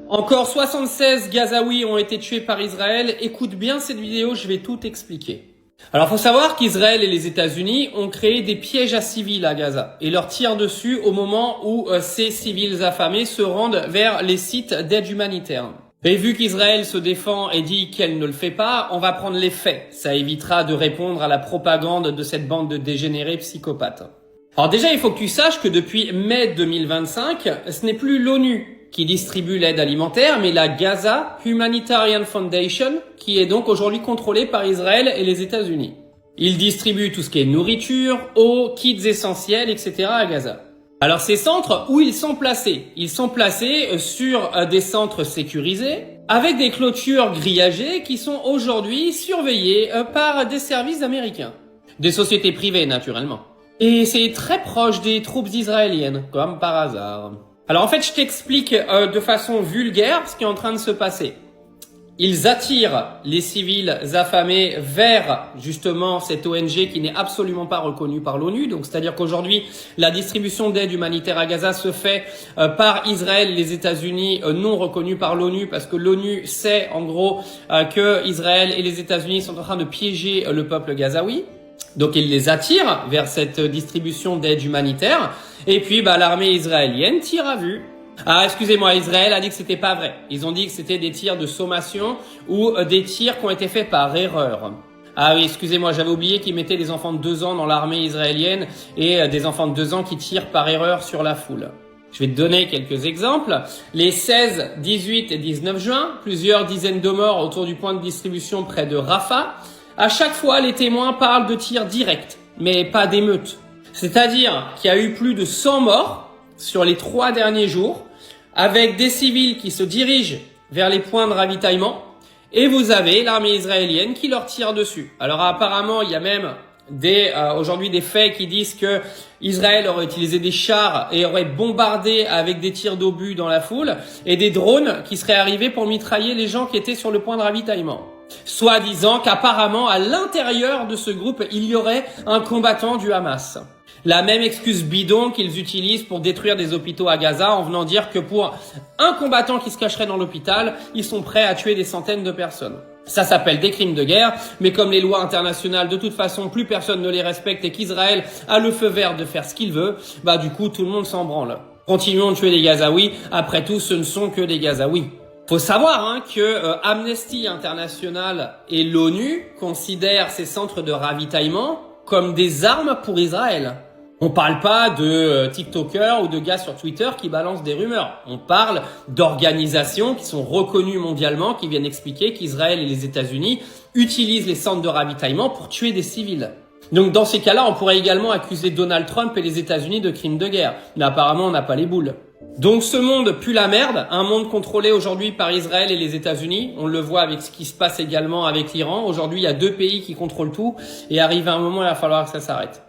Encore 76 Gazaouis ont été tués par Israël. Écoute bien cette vidéo, je vais tout expliquer. Alors, faut savoir qu'Israël et les États-Unis ont créé des pièges à civils à Gaza et leur tirent dessus au moment où ces civils affamés se rendent vers les sites d'aide humanitaire. Et vu qu'Israël se défend et dit qu'elle ne le fait pas, on va prendre les faits. Ça évitera de répondre à la propagande de cette bande de dégénérés psychopathes. Alors déjà, il faut que tu saches que depuis mai 2025, ce n'est plus l'ONU qui distribue l'aide alimentaire, mais la Gaza Humanitarian Foundation, qui est donc aujourd'hui contrôlée par Israël et les États-Unis. Ils distribuent tout ce qui est nourriture, eau, kits essentiels, etc. à Gaza. Alors ces centres, où ils sont placés? Ils sont placés sur des centres sécurisés, avec des clôtures grillagées qui sont aujourd'hui surveillées par des services américains. Des sociétés privées, naturellement. Et c'est très proche des troupes israéliennes, comme par hasard. Alors en fait, je t'explique de façon vulgaire ce qui est en train de se passer. Ils attirent les civils affamés vers justement cette ONG qui n'est absolument pas reconnue par l'ONU. Donc c'est-à-dire qu'aujourd'hui, la distribution d'aide humanitaire à Gaza se fait par Israël et les États-Unis non reconnus par l'ONU parce que l'ONU sait en gros que Israël et les États-Unis sont en train de piéger le peuple gazaoui. Donc ils les attirent vers cette distribution d'aide humanitaire. Et puis l'armée israélienne tire à vue. Ah, excusez-moi, Israël a dit que c'était pas vrai. Ils ont dit que c'était des tirs de sommation ou des tirs qui ont été faits par erreur. Ah oui, excusez-moi, j'avais oublié qu'ils mettaient des enfants de 2 ans dans l'armée israélienne et des enfants de 2 ans qui tirent par erreur sur la foule. Je vais te donner quelques exemples. Les 16, 18 et 19 juin, plusieurs dizaines de morts autour du point de distribution près de Rafah. À chaque fois, les témoins parlent de tirs directs, mais pas d'émeutes. C'est-à-dire qu'il y a eu plus de 100 morts sur les 3 derniers jours, avec des civils qui se dirigent vers les points de ravitaillement, et vous avez l'armée israélienne qui leur tire dessus. Alors apparemment, il y a même aujourd'hui des faits qui disent que Israël aurait utilisé des chars et aurait bombardé avec des tirs d'obus dans la foule, et des drones qui seraient arrivés pour mitrailler les gens qui étaient sur le point de ravitaillement. Soit disant qu'apparemment, à l'intérieur de ce groupe, il y aurait un combattant du Hamas. La même excuse bidon qu'ils utilisent pour détruire des hôpitaux à Gaza en venant dire que pour un combattant qui se cacherait dans l'hôpital, ils sont prêts à tuer des centaines de personnes. Ça s'appelle des crimes de guerre, mais comme les lois internationales, de toute façon, plus personne ne les respecte et qu'Israël a le feu vert de faire ce qu'il veut, du coup, tout le monde s'en branle. Continuons de tuer des Gazaouis, après tout, ce ne sont que des Gazaouis. Faut savoir que Amnesty International et l'ONU considèrent ces centres de ravitaillement comme des armes pour Israël. On parle pas de TikTokers ou de gars sur Twitter qui balancent des rumeurs. On parle d'organisations qui sont reconnues mondialement, qui viennent expliquer qu'Israël et les États-Unis utilisent les centres de ravitaillement pour tuer des civils. Donc dans ces cas-là, on pourrait également accuser Donald Trump et les États-Unis de crimes de guerre. Mais apparemment, on n'a pas les boules. Donc ce monde pue la merde, un monde contrôlé aujourd'hui par Israël et les États-Unis. On le voit avec ce qui se passe également avec l'Iran. Aujourd'hui, il y a 2 pays qui contrôlent tout et arrive un moment, il va falloir que ça s'arrête.